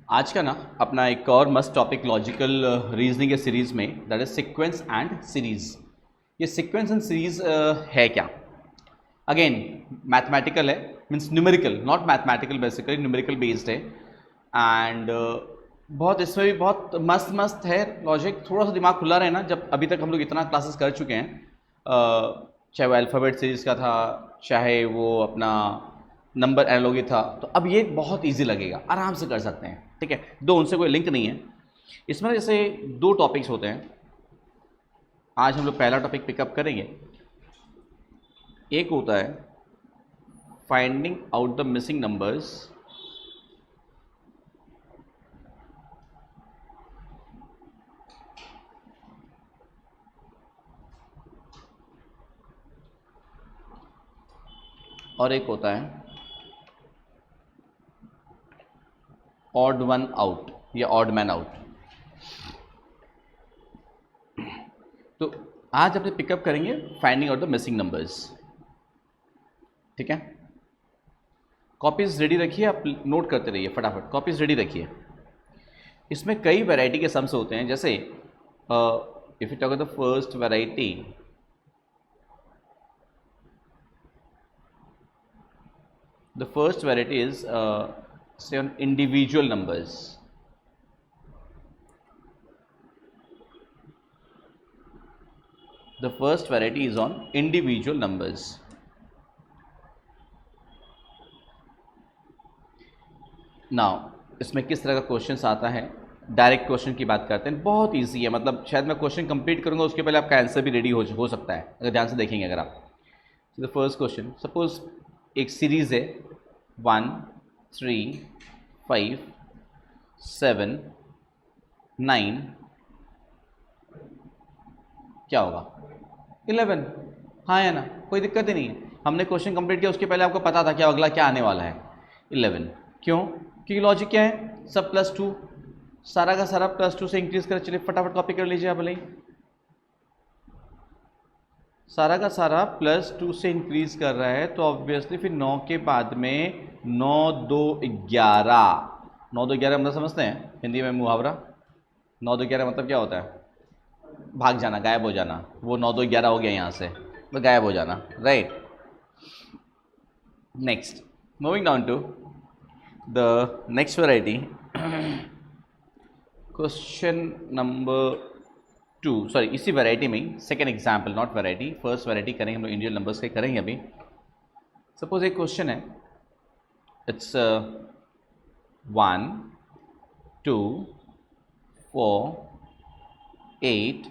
आज का ना अपना एक और मस्त टॉपिक लॉजिकल रीजनिंग के सीरीज़ में, that is sequence and series. ये सीक्वेंस एंड सीरीज़ है क्या? अगेन मैथमेटिकल है, means numerical, not mathematical, basically numerical based है। एंड बहुत इसमें भी बहुत मस्त मस्त है लॉजिक। थोड़ा सा दिमाग खुला रहे ना, जब अभी तक हम लोग इतना क्लासेस कर चुके हैं, चाहे वो अल्फ़ाबेट सीरीज़ का था, चाहे वो अपना नंबर एनालॉजी था, तो अब ये बहुत इजी लगेगा, आराम से कर सकते हैं। ठीक है, दो उनसे कोई लिंक नहीं है इसमें। जैसे दो टॉपिक्स होते हैं, आज हम लोग पहला टॉपिक पिकअप करेंगे। एक होता है finding out the missing numbers, और एक होता है ऑड वन आउट या ऑड मैन आउट। तो आज अपने पिकअप करेंगे finding out the missing numbers. ठीक है, कॉपीज रेडी रखिए, आप नोट करते रहिए फटाफट, कॉपीज रेडी रखिए। इसमें कई वैरायटी के सम्स होते हैं। जैसे if you talk the first variety, the first variety is say on individual numbers. The first variety is on individual numbers. Now इसमें किस तरह का क्वेश्चन आता है? डायरेक्ट क्वेश्चन की बात करते हैं, बहुत इजी है। मतलब शायद मैं क्वेश्चन कंप्लीट करूंगा, उसके पहले आपका आंसर भी रेडी हो सकता है, अगर ध्यान से देखेंगे अगर आप। द फर्स्ट क्वेश्चन, सपोज एक सीरीज है 1 3 5 7 9, क्या होगा? 11। हाँ या ना, कोई दिक्कत ही नहीं है। हमने क्वेश्चन कंप्लीट किया, उसके पहले आपको पता था कि अगला क्या आने वाला है, 11। क्यों? क्योंकि लॉजिक क्या है, सब +2, सारा का सारा +2 से इंक्रीज कर। चलिए फटाफट कॉपी कर लीजिए आप, भले सारा का सारा +2 से इंक्रीज कर रहा है, तो ऑब्वियसली फिर 9 के बाद में 9 2 11। 9 2 11 मतलब समझते हैं हिंदी में मुहावरा? 9 2 11 मतलब क्या होता है? भाग जाना, गायब हो जाना। वो 9 2 11 हो गया यहाँ से, तो गायब हो जाना, right. Next, moving down to the next variety, question number 2, sorry इसी वैरायटी में ही second example, not variety, first variety करेंगे हम लोग, इंडियन नंबर्स के करेंगे अभी। सपोज एक क्वेश्चन है, इट्स 1 2 4 8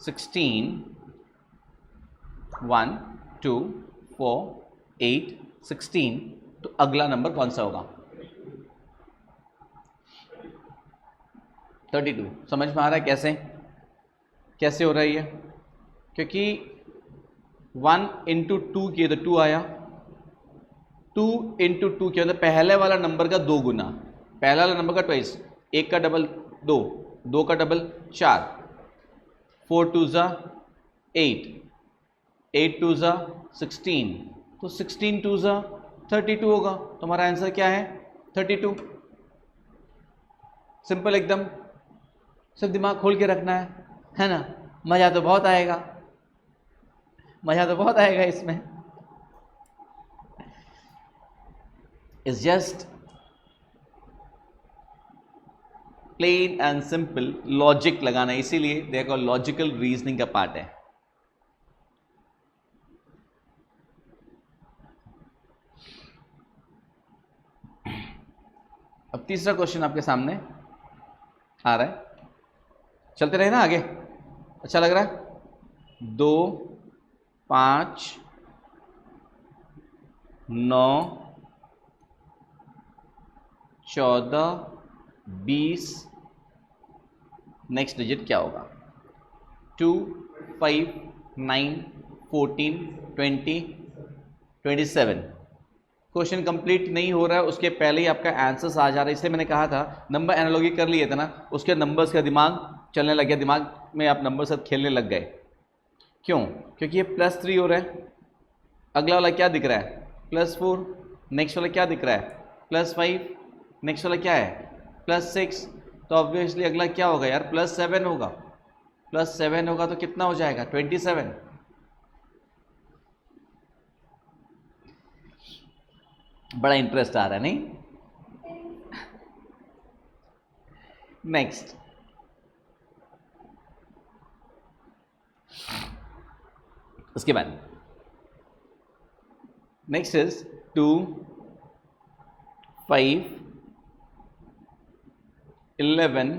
16, 1 2 4 8 16, तो अगला नंबर कौन सा होगा? 32। समझ में आ रहा है कैसे कैसे हो रहा है ये? क्योंकि 1 इंटू 2 किए तो 2 आया, 2 इंटू 2 किया तो पहले वाला नंबर का 2 गुना, पहला वाला नंबर का ट्वाइस। 1 का डबल 2, 2 का डबल 4, 4 2 ज़ा 8, 8 2 ज़ा 16, तो 16 2 ज़ा 32 होगा। तो हमारा आंसर क्या है? 32। सिंपल एकदम, सिर्फ दिमाग खोल के रखना है ना? मज़ा तो बहुत आएगा, मज़ा तो बहुत आएगा इसमें। It's just plain and simple logic लगाना, इसीलिए देखो लॉजिकल रीजनिंग का पार्ट है। अब तीसरा क्वेश्चन आपके सामने आ रहा है, चलते रहे ना आगे, अच्छा लग रहा है। 2 5 9 14 20, नेक्स्ट डिजिट क्या होगा? 2 5 9 14 20 27। क्वेश्चन कंप्लीट नहीं हो रहा है, उसके पहले ही आपका आंसर्स आ जा रहा है। इसलिए मैंने कहा था नंबर एनालॉजी कर लिए थे ना, उसके नंबर्स का दिमाग चलने लग गया, दिमाग में आप नंबर साथ खेलने लग गए। क्यों? क्योंकि ये +3 हो रहा है, अगला वाला क्या दिख रहा है? +4, नेक्स्ट वाला क्या दिख रहा है? +5, नेक्स्ट वाला क्या है +6, तो ऑब्वियसली अगला क्या होगा यार +7 होगा, +7 होगा तो कितना हो जाएगा 27। बड़ा इंटरेस्ट आ रहा है नहीं? नेक्स्ट उसके बाद नेक्स्ट इज 2, 5, 11,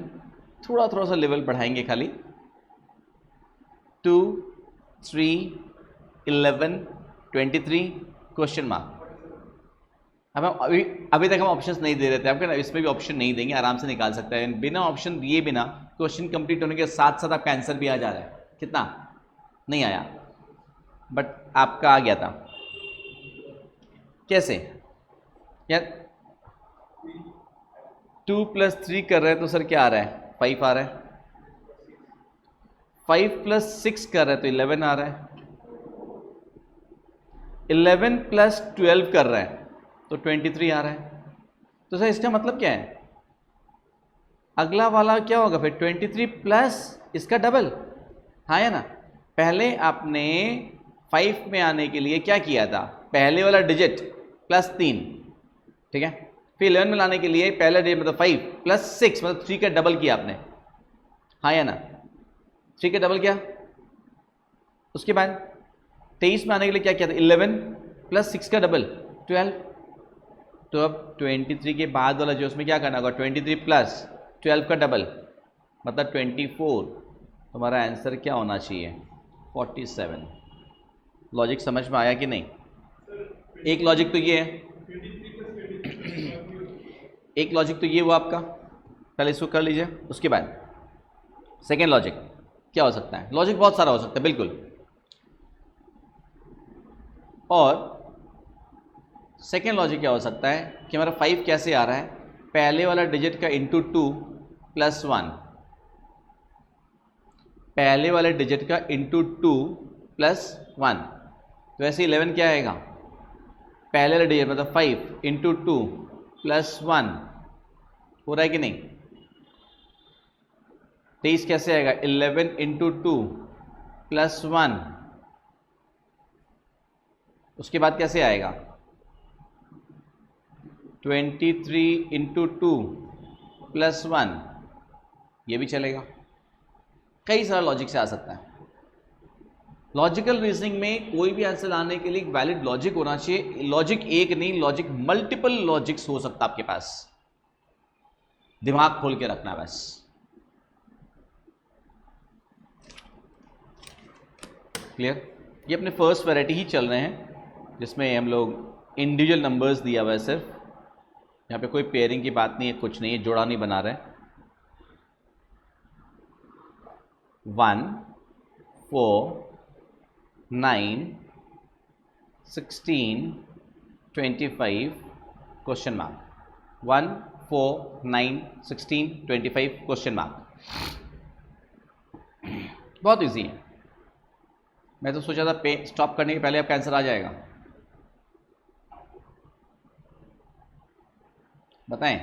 थोड़ा सा लेवल बढ़ाएंगे खाली, 2, 3, 11, 23 क्वेश्चन मार्क। अब हम अभी तक हम ऑप्शंस नहीं दे रहे थे आपको ना, इसमें भी ऑप्शन नहीं देंगे, आराम से निकाल सकते हैं बिना ऑप्शन दिए बिना। क्वेश्चन कंप्लीट होने के साथ साथ आपका आंसर भी आ जा रहा है। कितना नहीं आया बट आपका आ गया था। कैसे यार 2 + 3 कर रहे हैं तो सर क्या आ रहा है 5 आ रहा है, 5 + 6 कर रहे हैं तो 11 आ रहा है, 11 + 12 कर रहे हैं तो 23 आ रहा है। तो सर इसका मतलब क्या है, अगला वाला क्या होगा फिर 23 प्लस इसका डबल, हाँ या ना। पहले आपने 5 में आने के लिए क्या किया था, पहले वाला डिजिट +3, ठीक है, फिर 11 में लाने के लिए पहला डिजिट मतलब 5 + 6 मतलब 3 का डबल किया आपने, हाँ या ना, 3 का डबल किया। उसके बाद 23 में आने के लिए क्या किया था, 11 + 6 का डबल 12। तो अब 23 के बाद वाला जो उसमें क्या करना होगा 23 + 12 का डबल मतलब 24। तुम्हारा आंसर क्या होना चाहिए 47। लॉजिक समझ में आया कि नहीं? एक लॉजिक तो ये है, एक लॉजिक तो ये हुआ आपका, पहले इसको कर लीजिए। उसके बाद सेकेंड लॉजिक क्या हो सकता है, लॉजिक बहुत सारा हो सकता है बिल्कुल। और सेकेंड लॉजिक क्या हो सकता है कि हमारा 5 कैसे आ रहा है, पहले वाला डिजिट का × 2 + 1, पहले वाले डिजिट का × 2 + 1। तो ऐसे 11 क्या आएगा, पहले वाला डिजिट मतलब 5 × 2 + 1 हो रहा है कि नहीं। 23 कैसे आएगा 11 × 2 + 1। उसके बाद कैसे आएगा 23 × 2 + 1, ये भी चलेगा। कई सारा लॉजिक से आ सकता है। लॉजिकल रीजनिंग में कोई भी आंसर लाने के लिए एक वैलिड लॉजिक होना चाहिए। लॉजिक एक नहीं, लॉजिक मल्टीपल लॉजिक्स हो सकता है आपके पास, दिमाग खोल के रखना बस। क्लियर? ये अपने फर्स्ट वैरायटी ही चल रहे हैं जिसमें हम लोग इंडिविजुअल नंबर्स दिया हुआ है सिर्फ, यहाँ पे कोई पेयरिंग की बात नहीं है, कुछ नहीं है, जोड़ा नहीं बना रहे। 1, 4, 9, 16, 25 क्वेश्चन मार्क। 1, 4, 9, 16, 25 question mark. बहुत इजी है। मैं तो सोचा था पे स्टॉप करने के पहले आपका आंसर आ जाएगा। बताएं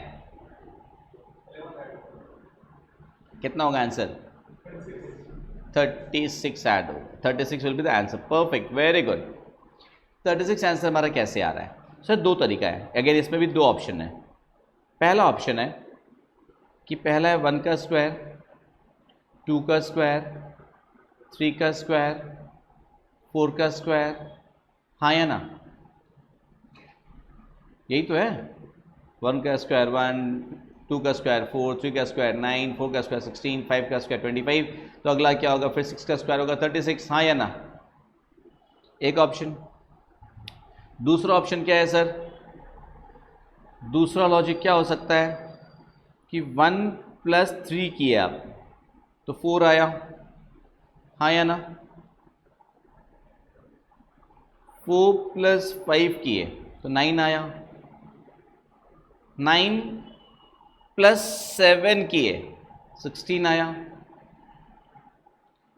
कितना होगा आंसर 36 ऐड हो, 36 will be the answer. Perfect, very good. 36 answer हमारा कैसे आ रहा है सर, दो तरीका है। अगर इसमें भी दो ऑप्शन है। पहला ऑप्शन है कि पहला है 1 का स्क्वायर, 2 का स्क्वायर, 3 का स्क्वायर, 4 का स्क्वायर, हाँ या ना, यही तो है। 1 का स्क्वायर 1, 2 का स्क्वायर 4, 3 का स्क्वायर 9, 4 का स्क्वायर 16, 5 का स्क्वायर 25। तो अगला क्या होगा फिर 6 का स्क्वायर होगा 36, हाँ या ना, एक ऑप्शन। दूसरा ऑप्शन क्या है सर, दूसरा लॉजिक क्या हो सकता है कि 1 + 3 किए आप तो 4 आया, हाँ या ना, 4 + 5 किए तो 9 आया, 9 + 7 किए 16 आया,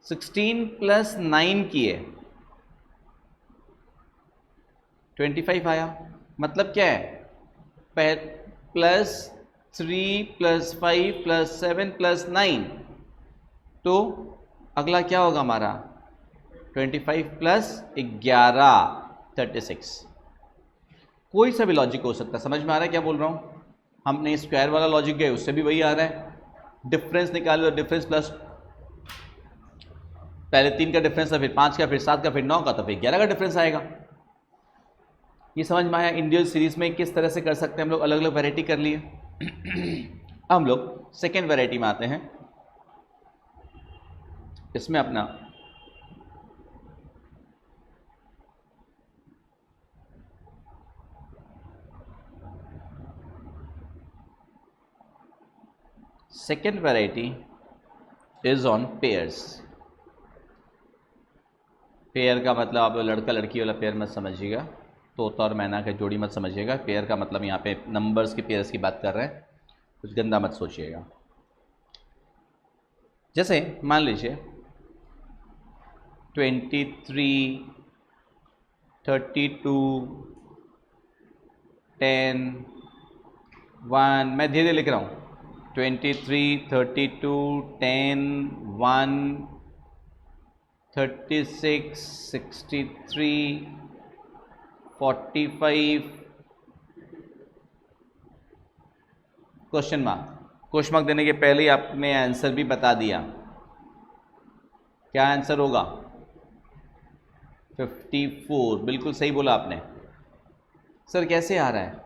16 + 9 किए 25 आया। मतलब क्या है, प्लस 3 प्लस 5 प्लस 7 प्लस 9, तो अगला क्या होगा हमारा 25 प्लस 11 36। कोई सा भी लॉजिक हो सकता है, समझ में आ रहा है क्या बोल रहा हूँ? हमने स्क्वायर वाला लॉजिक गए, उससे भी वही आ रहा है। डिफरेंस निकालो, डिफरेंस प्लस पहले 3 का डिफरेंस था, फिर 5 का, फिर 7 का, फिर 9 का, तो फिर 11 का डिफरेंस आएगा। ये समझ में आया इंडिविजुअल सीरीज में किस तरह से कर सकते हैं हम लोग, अलग अलग वैरायटी कर लिए। हम लोग सेकेंड वैरायटी में आते हैं। इसमें अपना second variety is on pairs. Pair का मतलब आप लड़का लड़की वाला पेयर मत समझिएगा, तोता और मैना का जोड़ी मत समझिएगा। पेयर का मतलब यहाँ पे नंबर्स के पेयर्स की बात कर रहे हैं, कुछ गंदा मत सोचिएगा। जैसे मान लीजिए 23, 32, 10, 1, मैं धीरे धीरे लिख रहा हूँ। 23, 32, 10, 1, 36, 63, 45, क्वेश्चन मार्क देने के पहले ही आपने आंसर भी बता दिया। क्या आंसर होगा? 54। बिल्कुल सही बोला आपने। सर कैसे आ रहा है?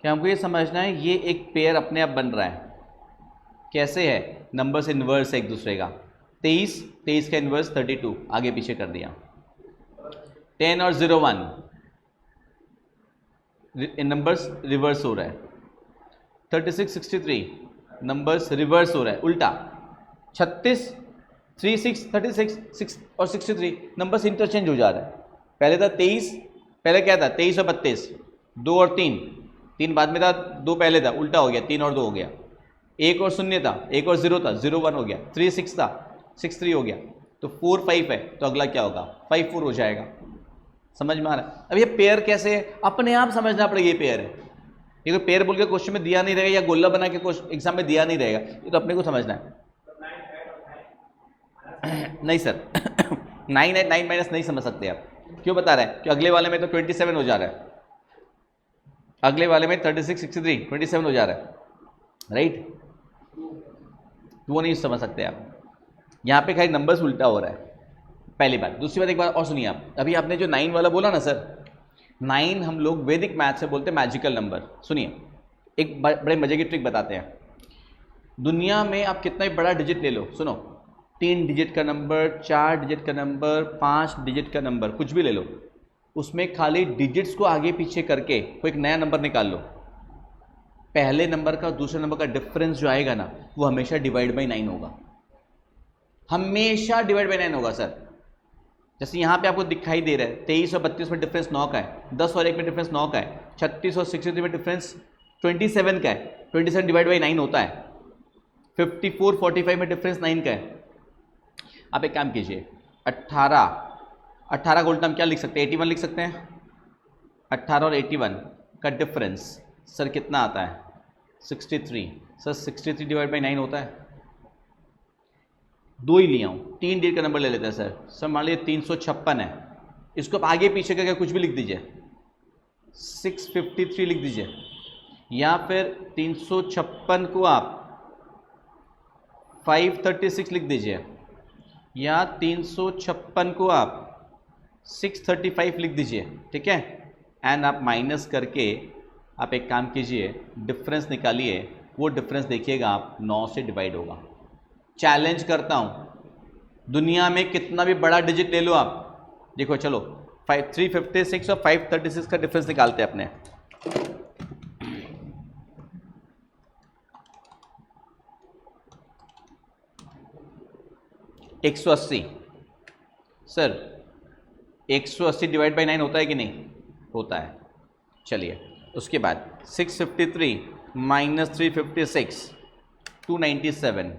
क्या हमको ये समझना है ये एक पेयर अपने आप बन रहा है। कैसे है? नंबर से इन्वर्स है एक दूसरे का। 23 का इन्वर्स 32, आगे पीछे कर दिया। 10 और 0 1 नंबर्स रिवर्स हो रहा है। 36 63 नंबर्स रिवर्स हो रहा है, उल्टा। 36 36 36 6 और 63 नंबर्स इंटरचेंज हो जा रहा है। पहले था 23, पहले क्या था 23 और 32, 2 और 3 बाद में था, 2 पहले था, उल्टा हो गया, 3 और 2 हो गया। 1 और 0 था, 1 और 0 था, 0 1 हो गया। 3 6 था, 6 3 हो गया। तो 4 5 है, तो अगला क्या होगा? 5 4 हो जाएगा। समझ में आ रहा है? अब ये पेयर कैसे है, अपने आप समझना पड़ेगा। ये पेयर है, ये कोई पेयर बोल के क्वेश्चन में दिया नहीं रहेगा, या गोला बना के एग्जाम में दिया नहीं रहेगा, ये तो अपने को समझना है। नहीं सर 9 है, 9 माइनस नहीं समझ सकते आप। क्यों बता रहे हैं? कि अगले वाले में तो 27 हो जा रहा है, अगले वाले में 36 63 27 हो जा रहा है, राइट? वो नहीं समझ सकते आप। यहाँ पे खाली नंबर्स उल्टा हो रहा है, पहली बात। दूसरी बात, एक बात और सुनिए आप। अभी आपने जो 9 वाला बोला ना सर, 9 हम लोग वैदिक मैथ से बोलते हैं मैजिकल नंबर। सुनिए, एक बड़े मजे की ट्रिक बताते हैं। दुनिया में आप कितना भी बड़ा डिजिट ले लो, सुनो, 3 डिजिट का नंबर, 4 डिजिट का नंबर, 5 डिजिट का नंबर, कुछ भी ले लो, उसमें खाली डिजिट्स को आगे पीछे करके कोई एक नया नंबर निकाल लो। पहले नंबर का दूसरे नंबर का डिफरेंस जो आएगा ना, वो हमेशा डिवाइड बाई 9 होगा, हमेशा डिवाइड बाई 9 होगा सर। जैसे यहाँ पे आपको दिखाई दे रहा है 23 और 32 में डिफरेंस 9 का है, 10 और 1 में डिफरेंस 9 का है, 36 और 63 में डिफरेंस 27 का है, 27 डिवाइड बाई 9 होता है, 54 45 में डिफरेंस 9 का है। आप एक काम कीजिए, 18 को उल्टा हम क्या लिख सकते हैं? 81 लिख सकते हैं। 18 और 81 का डिफरेंस सर कितना आता है? 63। सर 63 डिवाइड बाई 9 होता है। 2 ही लिया हूँ, 3 डिजिट का नंबर ले लेते हैं सर। सर मान लीजिए 356 है, इसको आप आगे पीछे करके कुछ भी लिख दीजिए, 653 लिख दीजिए, या फिर 356 को आप 536 लिख दीजिए, या 356 को आप 635 लिख दीजिए, ठीक है। एंड आप माइनस करके आप एक काम कीजिए, डिफरेंस निकालिए, वो डिफरेंस देखिएगा आप 9 से डिवाइड होगा। चैलेंज करता हूँ, दुनिया में कितना भी बड़ा डिजिट ले लो आप, देखो चलो 356 और 536 का डिफरेंस निकालते हैं अपने। एक 180 सर, 180 डिवाइड बाई 9 होता है कि नहीं? होता है। चलिए उसके बाद 653 माइनस 356 297।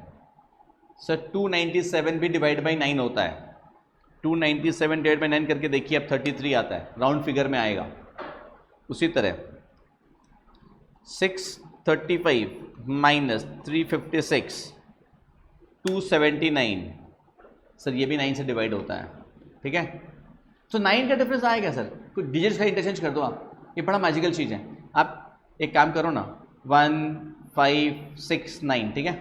सर 297 भी डिवाइड बाई 9 होता है। 297 डिवाइड बाई 9 करके देखिए, अब 33 आता है, राउंड फिगर में आएगा। उसी तरह 35 माइनस 356 279। सर ये भी 9 से डिवाइड होता है, ठीक है। तो 9 का डिफरेंस आएगा सर, कुछ डिजिट्स का इंटरचेंज कर दो आप, ये बड़ा मैजिकल चीज़ है। आप एक काम करो ना, 1 5 6 9, ठीक है,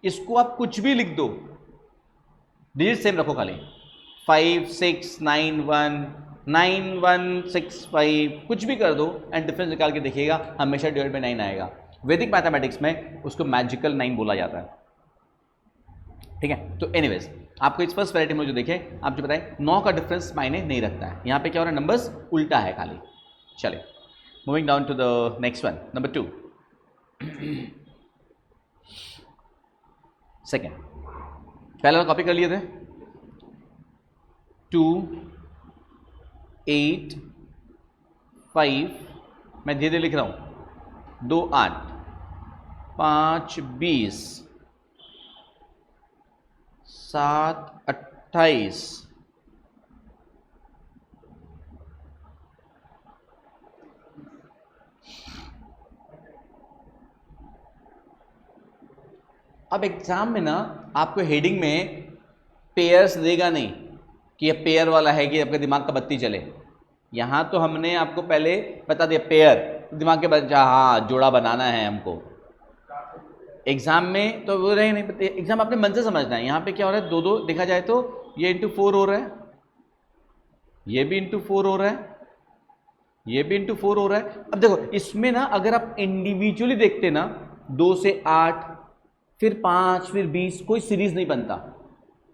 इसको आप कुछ भी लिख दो, डिजिट सेम रखो खाली, 5 6 9 1 9 1 6 5 कुछ भी कर दो एंड डिफरेंस निकाल के देखिएगा, हमेशा डिवाइड बाई 9 आएगा। वैदिक मैथमेटिक्स में उसको मैजिकल 9 बोला जाता है, ठीक है। तो एनीवेज आपको इस फर्स्ट वैरायटी में जो देखे, आप जो बताएं 9 का डिफरेंस मायने नहीं रखता है, यहाँ पे क्या हो रहा है, नंबर्स उल्टा है खाली। चलिए moving down to the next one, number 2। Second, पहला कॉपी कर लिए थे, 2 8 5, मैं धीरे धीरे लिख रहा हूं, 2 8 5 20 7 28 अब एग्जाम में ना आपको हेडिंग में पेयर्स देगा नहीं कि ये पेयर वाला है कि आपके दिमाग का बत्ती चले। यहाँ तो हमने आपको पहले बता दिया पेयर, दिमाग के बच्चा हाँ जोड़ा बनाना है हमको। एग्जाम में तो वो रहे नहीं, एग्जाम अपने मन से समझना है। यहाँ पे क्या हो रहा है, दो दो देखा जाए तो ये इंटू 4 हो रहा है, ये भी इंटू 4 हो रहा है, ये भी इंटू 4 हो रहा है। अब देखो इसमें ना अगर आप इंडिविजुअली देखते ना, 2 से 8 फिर 5 फिर 20, कोई सीरीज नहीं बनता।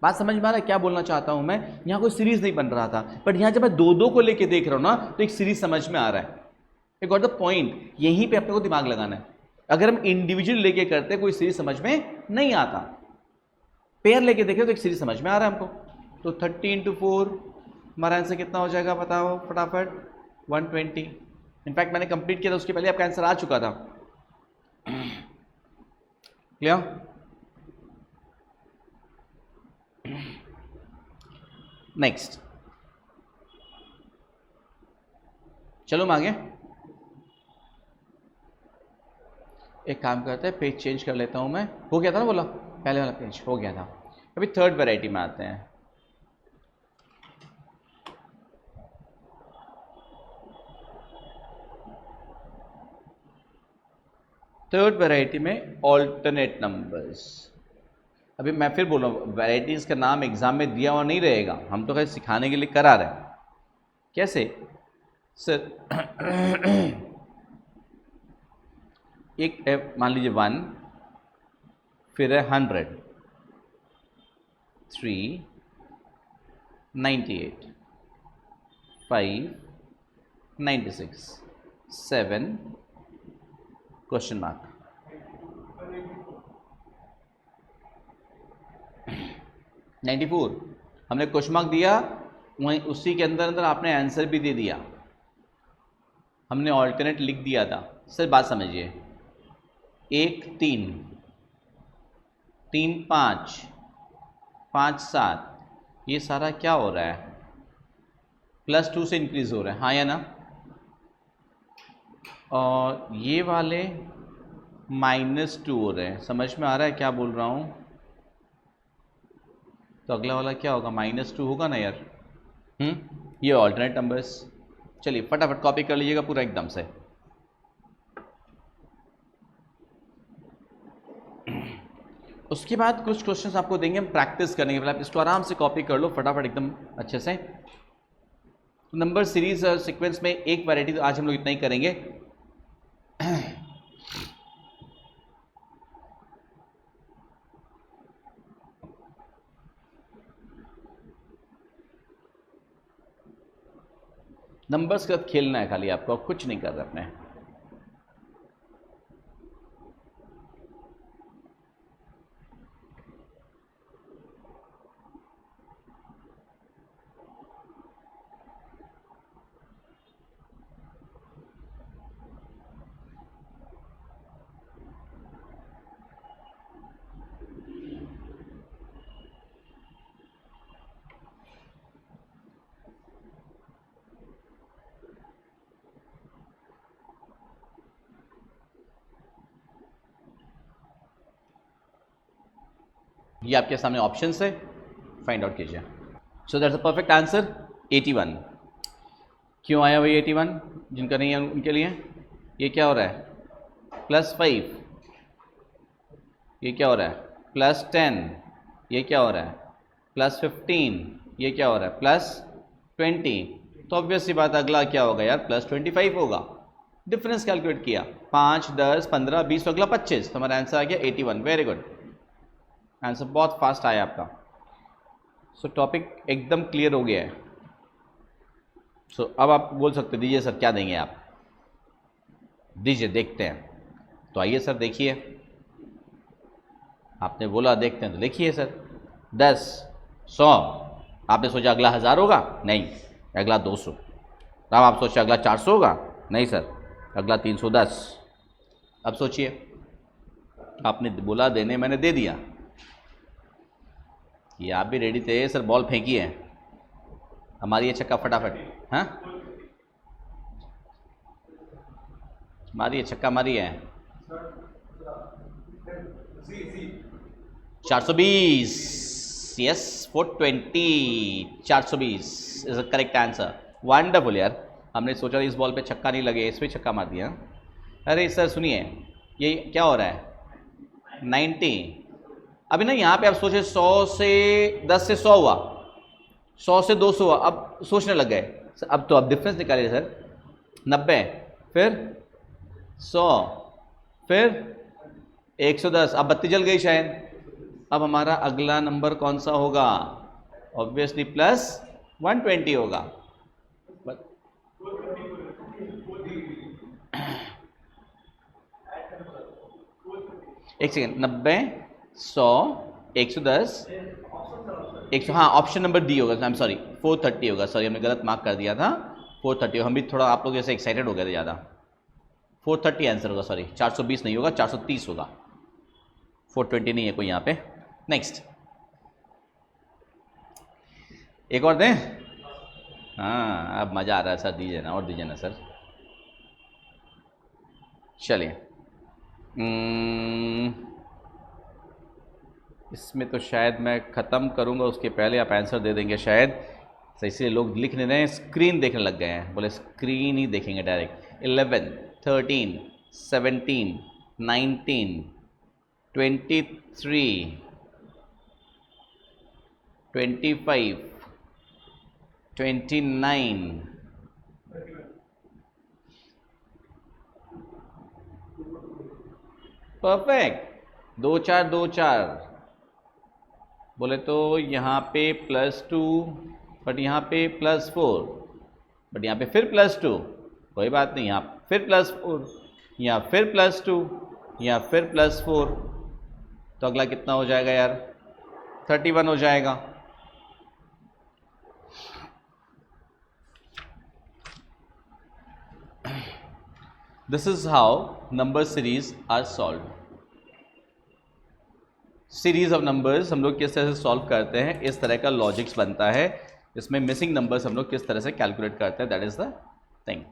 बात समझ में आ रहा है क्या बोलना चाहता हूं मैं, यहां कोई सीरीज नहीं बन रहा था, बट यहां जब मैं दो दो को लेके देख रहा हूं ना तो एक सीरीज समझ में आ रहा है। यू गॉट द पॉइंट, यहीं पे अपने को दिमाग लगाना है। अगर हम इंडिविजुअल लेके करते कोई सीरीज समझ में नहीं आता, पेयर लेके देखे तो एक सीरीज समझ में आ रहा है हमको। तो 30 इंटू 4 हमारा आंसर कितना हो जाएगा बताओ फटाफट, 120। इनफैक्ट मैंने कंप्लीट किया था, उसके पहले आपका आंसर आ चुका था। क्लियर? नेक्स्ट, चलो हम आगे एक काम करते हैं, पेज चेंज कर लेता हूं मैं। हो गया था ना, बोला पहले वाला पेज हो गया था। अभी थर्ड वैरायटी में आते हैं। थर्ड वैरायटी में ऑल्टरनेट नंबर्स। अभी मैं फिर बोल रहा हूँ, वैरायटीज का नाम एग्जाम में दिया हुआ नहीं रहेगा, हम तो खैर सिखाने के लिए करा रहे हैं। कैसे सर? एक मान लीजिए 1, फिर है 100, 3 98 5 96 7 क्वेश्चन मार्क। 94 हमने क्वेश्चन मार्क दिया, वहीं उसी के अंदर अंदर आपने आंसर भी दे दिया, हमने ऑल्टरनेट लिख दिया था। सर बात समझिए, 1 3 3 5 5 7, ये सारा क्या हो रहा है, +2 से इंक्रीज हो रहा है, हाँ या ना? और ये वाले -2 हो रहे हैं। समझ में आ रहा है क्या बोल रहा हूँ? तो अगला वाला क्या होगा, -2 होगा ना यार। ये ऑल्टरनेट नंबर्स। चलिए फटाफट कॉपी कर लीजिएगा पूरा एकदम से। उसके बाद कुछ क्वेश्चंस आपको देंगे हम प्रैक्टिस करने के, पहले आप इसको आराम से कॉपी कर लो फटाफट एकदम अच्छे से। नंबर सीरीज और सीक्वेंस में एक वैरायटी तो आज हम लोग इतना ही करेंगे। नंबर्स के साथ खेलना है खाली आपको, कुछ नहीं कर रहे अपने। ये आपके सामने ऑप्शन है, फाइंड आउट कीजिए। So that's a perfect answer 81। क्यों आया वही 81? जिनका नहीं है उनके लिए ये क्या हो रहा है +5, ये क्या हो रहा है +10, ये क्या हो रहा है +15, ये क्या हो रहा है +20। तो ऑब्वियस सी बात अगला क्या होगा यार +25 होगा। डिफरेंस कैलकुलेट किया 5, 10, 15, 20 तो अगला 25, तो हमारा आंसर आ गया 81। वेरी गुड, आंसर बहुत फास्ट आया आपका। सो टॉपिक एकदम क्लियर हो गया है। सो अब आप बोल सकते दीजिए सर क्या देंगे आप, दीजिए देखते हैं। तो आइए सर देखिए, आपने बोला देखते हैं तो देखिए सर 10, 100, आपने सोचा अगला 1000 होगा, नहीं अगला 200। अब आप सोचे अगला 400 होगा, नहीं सर अगला 310। अब सोचिए, आपने बोला देने, मैंने दे दिया, ये आप भी रेडी थे सर, बॉल फेंकी है हमारी, ये छक्का फटाफट, हाँ मारिए छक्का मारिए। 420, yes 420, 420 is a correct answer. Wonderful यार, हमने सोचा इस बॉल पे छक्का नहीं लगे, इस पे छक्का मार दिया। अरे सर सुनिए, ये क्या हो रहा है 90। अभी ना यहाँ पे आप सोचे 100 से 10 से 100 हुआ, 100 से 200 हुआ, अब सोचने लग गए। अब तो आप डिफरेंस निकालिए सर, 90 फिर 100 फिर 110, अब बत्ती जल गई शायद। अब हमारा अगला नंबर कौन सा होगा, ऑब्वियसली +120 होगा। एक सेकेंड, 90, 100, 110, 100, हाँ ऑप्शन नंबर डी होगा, आई एम सॉरी 430 होगा, सॉरी हमने गलत मार्क कर दिया था, 430। हम भी थोड़ा आप लोग जैसे एक्साइटेड हो गए थे ज़्यादा। 430 आंसर होगा, सॉरी 420 नहीं होगा, 430 होगा, 420 नहीं है कोई यहाँ पे। नेक्स्ट, एक और दें? हाँ अब मज़ा आ रहा है सर, दीजिए ना और दीजिए ना सर। चलिए इसमें तो शायद मैं ख़त्म करूँगा उसके पहले आप आंसर दे देंगे शायद, सही से लोग लिख नहीं रहे हैं, स्क्रीन देखने लग गए हैं, बोले स्क्रीन ही देखेंगे डायरेक्ट। 11, 13, 17, 19, 23, 25, 29, परफेक्ट। 2 4 2 4 बोले तो यहाँ पे +2, बट यहाँ पे +4, बट यहाँ पे फिर +2, कोई बात नहीं, यहाँ फिर +4, यहाँ फिर +2, यहाँ फिर +4, तो अगला कितना हो जाएगा यार 31 हो जाएगा। This is how number series are solve. Series of numbers हम लोग किस तरह से सॉल्व करते हैं, इस तरह का लॉजिक्स बनता है, इसमें मिसिंग नंबर्स हम लोग किस तरह से कैलकुलेट करते हैं, दैट इज द थिंग।